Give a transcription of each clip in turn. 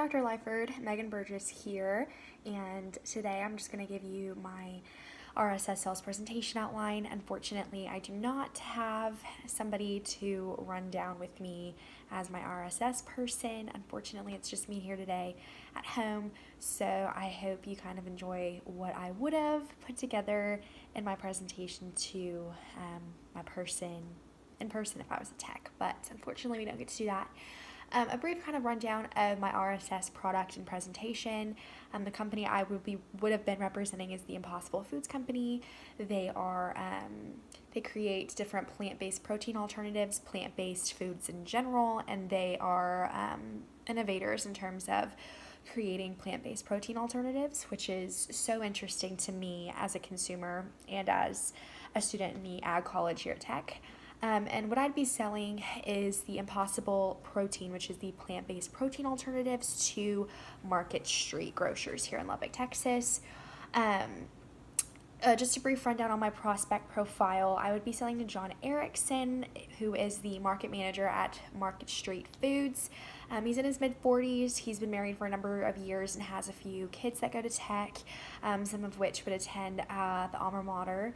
Dr. Lyford, Megan Burgess here, and today I'm just going to give you my RSS sales presentation outline. Unfortunately, I do not have somebody to run down with me as my RSS person. Unfortunately, it's just me here today at home, so I hope you kind of enjoy what I would have put together in my presentation to my person in person if I was a tech, but unfortunately we don't get to do that. A brief kind of rundown of my RSS product and presentation. The company I would have been representing is the Impossible Foods Company. They create different plant-based protein alternatives, plant-based foods in general, and they are innovators in terms of creating plant-based protein alternatives, which is so interesting to me as a consumer and as a student in the ag college here at Tech. And what I'd be selling is the Impossible Protein, which is the plant-based protein alternatives to Market Street grocers here in Lubbock, Texas. Just a brief rundown on my prospect profile. I would be selling to John Erickson, who is the market manager at Market Street Foods. He's in his mid-40s. He's been married for a number of years and has a few kids that go to Tech, some of which would attend the alma mater.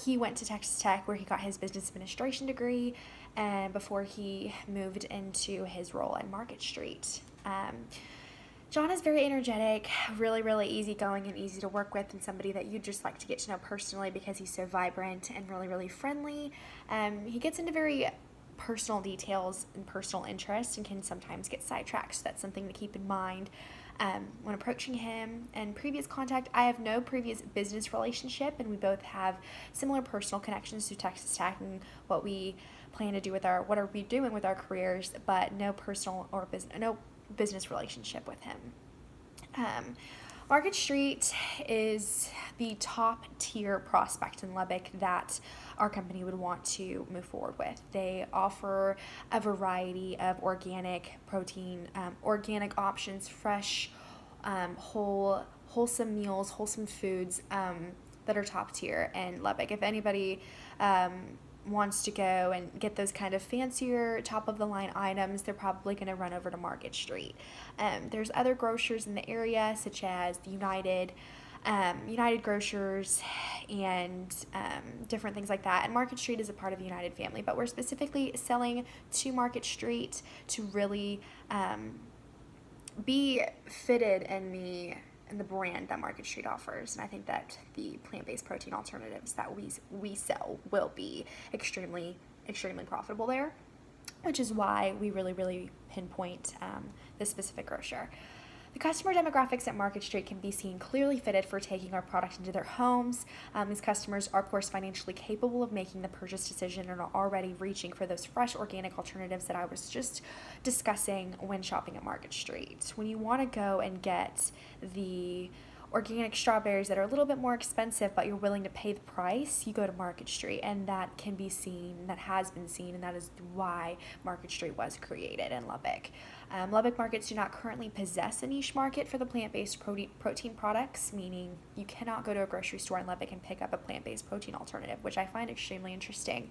He went to Texas Tech where he got his business administration degree and before he moved into his role at Market Street. John is very energetic, really easygoing and easy to work with, and somebody that you'd just like to get to know personally because he's so vibrant and really friendly. He gets into very personal details and personal interests and can sometimes get sidetracked, so that's something to keep in mind when approaching him. And previous contact, I have no previous business relationship, and we both have similar personal connections to Texas Tech and what we plan to do with what are we doing with our careers, but no personal or business relationship with him. Market Street is the top tier prospect in Lubbock that our company would want to move forward with. They offer a variety of organic protein, organic options, fresh, wholesome meals, wholesome foods that are top tier in Lubbock. If anybody wants to go and get those kind of fancier top of the line items, they're probably going to run over to Market Street. There's other grocers in the area such as the United Grocers and different things like that. And Market Street is a part of the United family, but we're specifically selling to Market Street to really be fitted in the brand that Market Street offers. And I think that the plant-based protein alternatives that we sell will be extremely profitable there, which is why we really pinpoint this specific grocer. The customer demographics at Market Street can be seen clearly fitted for taking our product into their homes. These customers are, of course, financially capable of making the purchase decision and are already reaching for those fresh organic alternatives that I was just discussing when shopping at Market Street. When you want to go and get the organic strawberries that are a little bit more expensive, but you're willing to pay the price, you go to Market Street, and that can be seen, that has been seen, and that is why Market Street was created in Lubbock. Lubbock markets do not currently possess a niche market for the plant-based protein products, meaning you cannot go to a grocery store in Lubbock and pick up a plant-based protein alternative, which I find extremely interesting.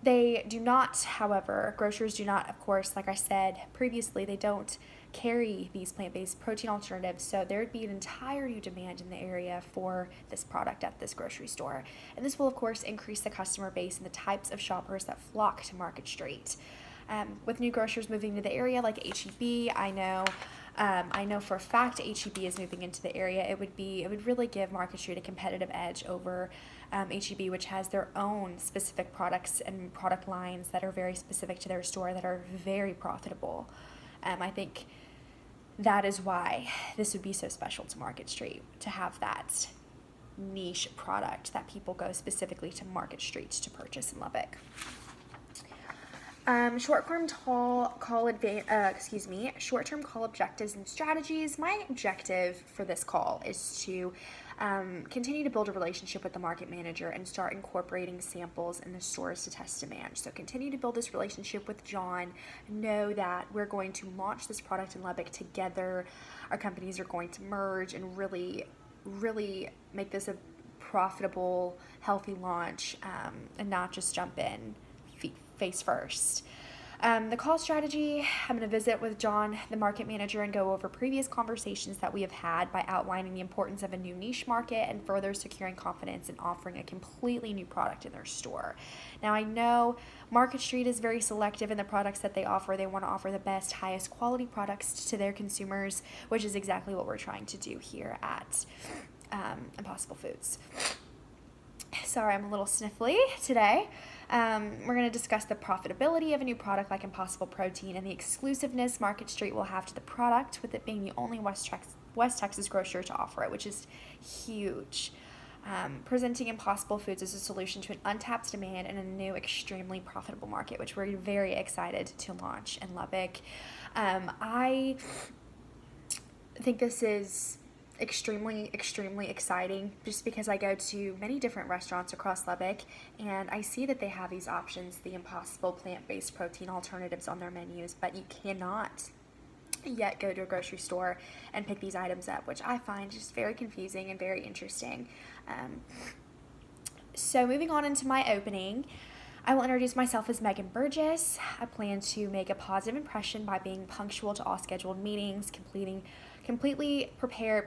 They do not, however, grocers do not, of course, like I said previously, they don't carry these plant-based protein alternatives, so there would be an entire new demand in the area for this product at this grocery store. And this will, of course, increase the customer base and the types of shoppers that flock to Market Street. With new grocers moving to the area like H-E-B, I know for a fact H-E-B is moving into the area. It would really give Market Street a competitive edge over H-E-B, which has their own specific products and product lines that are very specific to their store that are very profitable. I think that is why this would be so special to Market Street, to have that niche product that people go specifically to Market Street to purchase in Lubbock. Short-term call objectives and strategies. My objective for this call is to continue to build a relationship with the market manager and start incorporating samples in the stores to test demand. So continue to build this relationship with John. Know that we're going to launch this product in Lubbock together. Our companies are going to merge and really make this a profitable, healthy launch and not just jump in face first. The call strategy, I'm going to visit with John, the market manager, and go over previous conversations that we have had by outlining the importance of a new niche market and further securing confidence in offering a completely new product in their store. Now, I know Market Street is very selective in the products that they offer. They want to offer the best, highest quality products to their consumers, which is exactly what we're trying to do here at Impossible Foods. Sorry, I'm a little sniffly today. We're going to discuss the profitability of a new product like Impossible Protein and the exclusiveness Market Street will have to the product, with it being the only West Texas grocer to offer it, which is huge. Presenting Impossible Foods as a solution to an untapped demand in a new, extremely profitable market, which we're very excited to launch in Lubbock. I think this is extremely exciting, just because I go to many different restaurants across Lubbock and I see that they have these options, the Impossible plant-based protein alternatives on their menus, but you cannot yet go to a grocery store and pick these items up, which I find just very confusing and very interesting. So moving on into my opening, I will introduce myself as Megan Burgess. I plan to make a positive impression by being punctual to all scheduled meetings, being completely prepared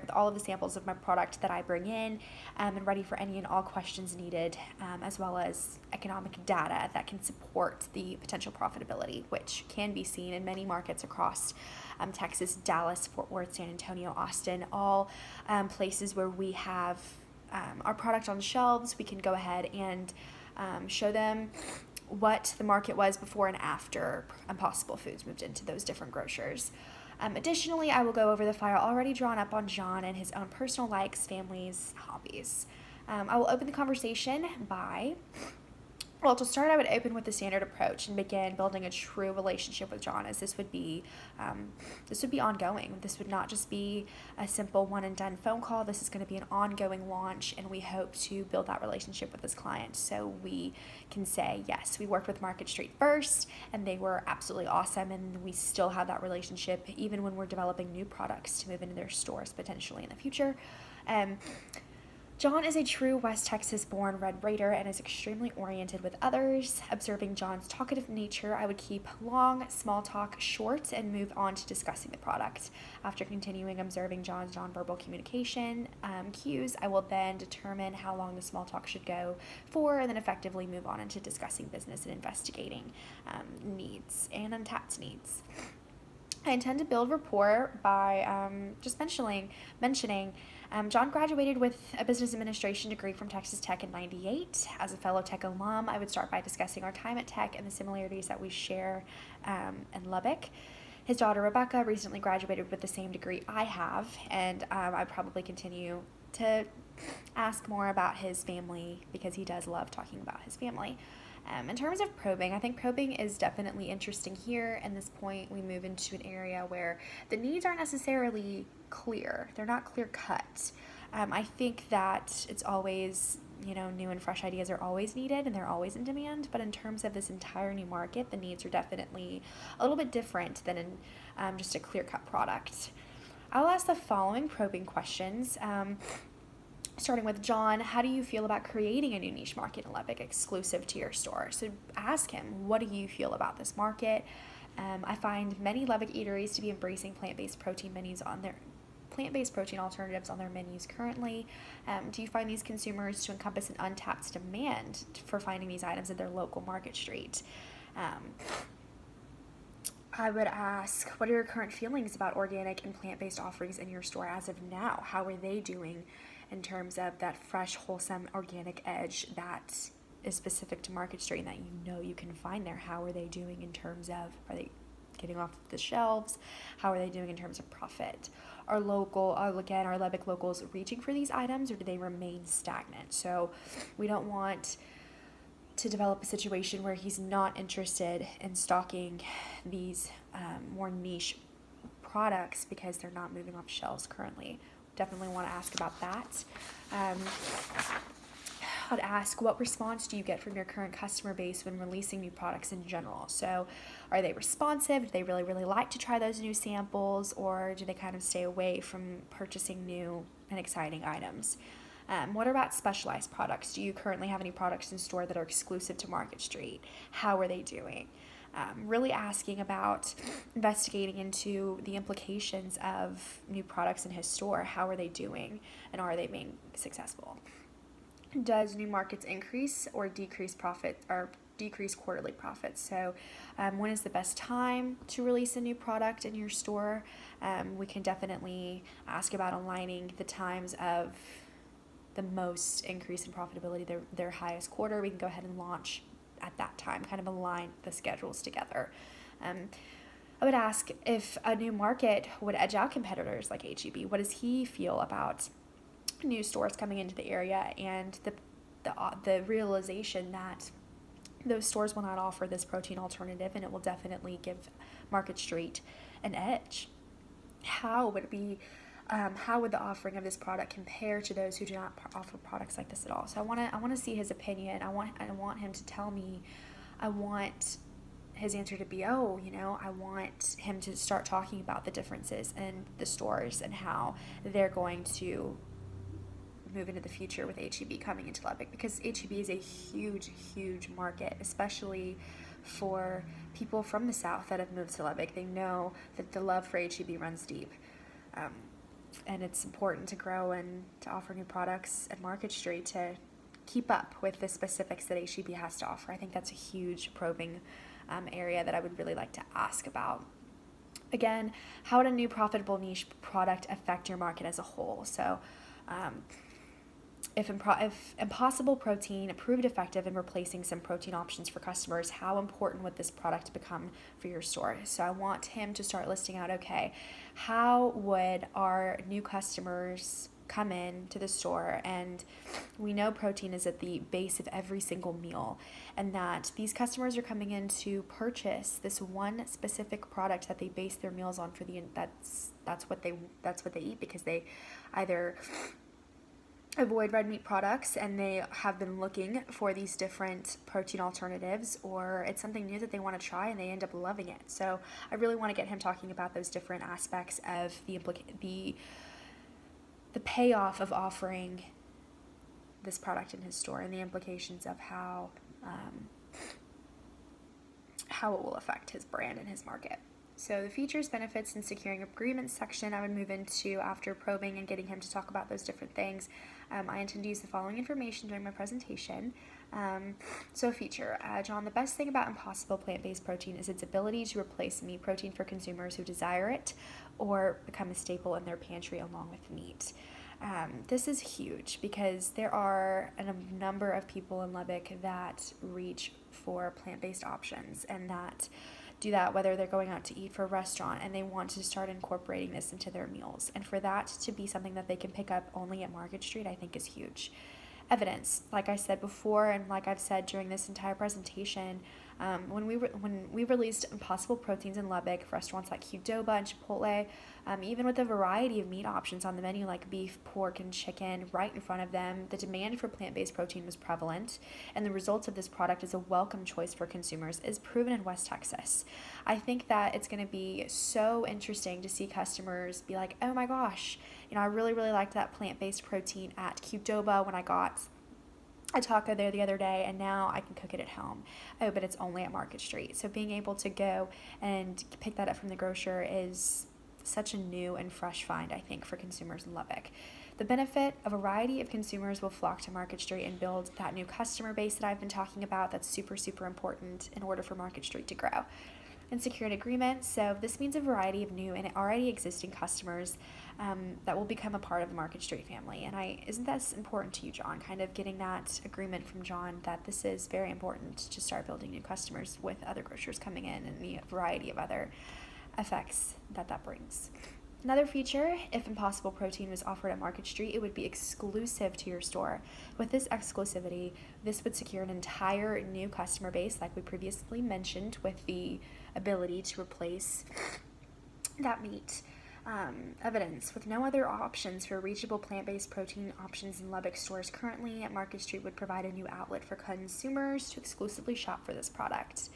with all of the samples of my product that I bring in, and ready for any and all questions needed, as well as economic data that can support the potential profitability, which can be seen in many markets across Texas, Dallas, Fort Worth, San Antonio, Austin, all places where we have our product on shelves. We can go ahead and show them what the market was before and after Impossible Foods moved into those different grocers. Additionally, I will go over the file already drawn up on John and his own personal likes, families, hobbies. I will open the conversation to start, I would open with the standard approach and begin building a true relationship with John, as this would be ongoing. This would not just be a simple one and done phone call. This is going to be an ongoing launch, and we hope to build that relationship with this client so we can say, yes, we worked with Market Street first and they were absolutely awesome, and we still have that relationship even when we're developing new products to move into their stores potentially in the future. John is a true West Texas-born Red Raider and is extremely oriented with others. Observing John's talkative nature, I would keep long, small talk short and move on to discussing the product. After continuing observing John's nonverbal communication cues, I will then determine how long the small talk should go for, and then effectively move on into discussing business and investigating needs and untapped needs. I intend to build rapport by just mentioning John graduated with a business administration degree from Texas Tech in '98. As a fellow Tech alum, I would start by discussing our time at Tech and the similarities that we share in Lubbock. His daughter Rebecca recently graduated with the same degree I have, and I'd probably continue to ask more about his family because he does love talking about his family. In terms of probing, I think probing is definitely interesting here. At this point, we move into an area where the needs aren't necessarily clear. They're not clear cut. I think that it's always, new and fresh ideas are always needed and they're always in demand. But in terms of this entire new market, the needs are definitely a little bit different than in just a clear cut product. I'll ask the following probing questions. Starting with John, how do you feel about creating a new niche market in Lubbock exclusive to your store? So ask him, what do you feel about this market? I find many Lubbock eateries to be embracing plant-based protein alternatives on their menus currently. Do you find these consumers to encompass an untapped demand for finding these items at their local Market Street? I would ask, what are your current feelings about organic and plant-based offerings in your store as of now? How are they doing in terms of that fresh, wholesome, organic edge that is specific to Market Street and that you can find there? How are they doing in terms of, are they getting off the shelves? How are they doing in terms of profit? Are Lubbock locals reaching for these items, or do they remain stagnant? So we don't want to develop a situation where he's not interested in stocking these more niche products because they're not moving off shelves currently. Definitely want to ask about that. I'd ask, what response do you get from your current customer base when releasing new products in general? So are they responsive? Do they really, really like to try those new samples, or do they kind of stay away from purchasing new and exciting items? What about specialized products? Do you currently have any products in store that are exclusive to Market Street? How are they doing? Really asking about investigating into the implications of new products in his store. How are they doing, and are they being successful? Does new markets increase or decrease profit or decrease quarterly profits? So when is the best time to release a new product in your store? We can definitely ask about aligning the times of the most increase in profitability, their highest quarter. We can go ahead and launch at that time, kind of align the schedules together. I would ask if a new market would edge out competitors like HEB. What does he feel about new stores coming into the area and the realization that those stores will not offer this protein alternative, and it will definitely give Market Street an edge? How would it be? How would the offering of this product compare to those who do not offer products like this at all? So I want to see his opinion. I want him to tell me. I want his answer to be, I want him to start talking about the differences in the stores and how they're going to move into the future with HEB coming into Lubbock, because HEB is a huge, huge market, especially for people from the South that have moved to Lubbock. They know that the love for HEB runs deep. And it's important to grow and to offer new products at Market Street to keep up with the specifics that HEB has to offer. I think that's a huge probing area that I would really like to ask about. Again, how would a new profitable niche product affect your market as a whole? So if Impossible Protein proved effective in replacing some protein options for customers, how important would this product become for your store? So I want him to start listing out, okay, how would our new customers come in to the store? And we know protein is at the base of every single meal, and that these customers are coming in to purchase this one specific product that they base their meals on that's what they eat, because they either avoid red meat products and they have been looking for these different protein alternatives, or it's something new that they want to try and they end up loving it. So I really want to get him talking about those different aspects of the payoff of offering this product in his store and the implications of how it will affect his brand and his market. So the features, benefits, and securing agreements section I would move into after probing and getting him to talk about those different things. I intend to use the following information during my presentation. So feature, John, the best thing about Impossible plant-based protein is its ability to replace meat protein for consumers who desire it or become a staple in their pantry along with meat. This is huge because there are a number of people in Lubbock that reach for plant-based options and that do that whether they're going out to eat for a restaurant and they want to start incorporating this into their meals. And for that to be something that they can pick up only at Market Street, I think is huge. Evidence, like I said before, and like I've said during this entire presentation, when we released Impossible Proteins in Lubbock, restaurants like Qdoba and Chipotle, even with a variety of meat options on the menu like beef, pork, and chicken right in front of them, the demand for plant-based protein was prevalent, and the results of this product as a welcome choice for consumers is proven in West Texas. I think that it's going to be so interesting to see customers be like, oh my gosh, I really, really liked that plant-based protein at Qdoba when I got a taco there the other day, and now I can cook it at home. Oh, but it's only at Market Street. So being able to go and pick that up from the grocer is such a new and fresh find, I think, for consumers in Lubbock. The benefit, a variety of consumers will flock to Market Street and build that new customer base that I've been talking about. That's super, super important in order for Market Street to grow. And secure an agreement. So this means a variety of new and already existing customers that will become a part of the Market Street family. And isn't that important to you, John? Kind of getting that agreement from John that this is very important to start building new customers with other grocers coming in and the variety of other effects that brings. Another feature, if Impossible Protein was offered at Market Street, it would be exclusive to your store. With this exclusivity, this would secure an entire new customer base, like we previously mentioned, with the ability to replace that meat. Evidence, with no other options for reachable plant-based protein options in Lubbock stores currently, at Market Street would provide a new outlet for consumers to exclusively shop for this product.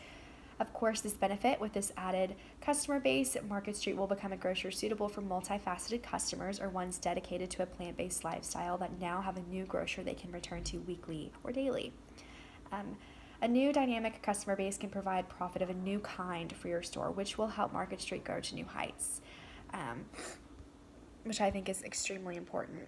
Of course, this benefit with this added customer base, Market Street will become a grocer suitable for multifaceted customers or ones dedicated to a plant-based lifestyle that now have a new grocer they can return to weekly or daily. A new dynamic customer base can provide profit of a new kind for your store, which will help Market Street grow to new heights, which I think is extremely important.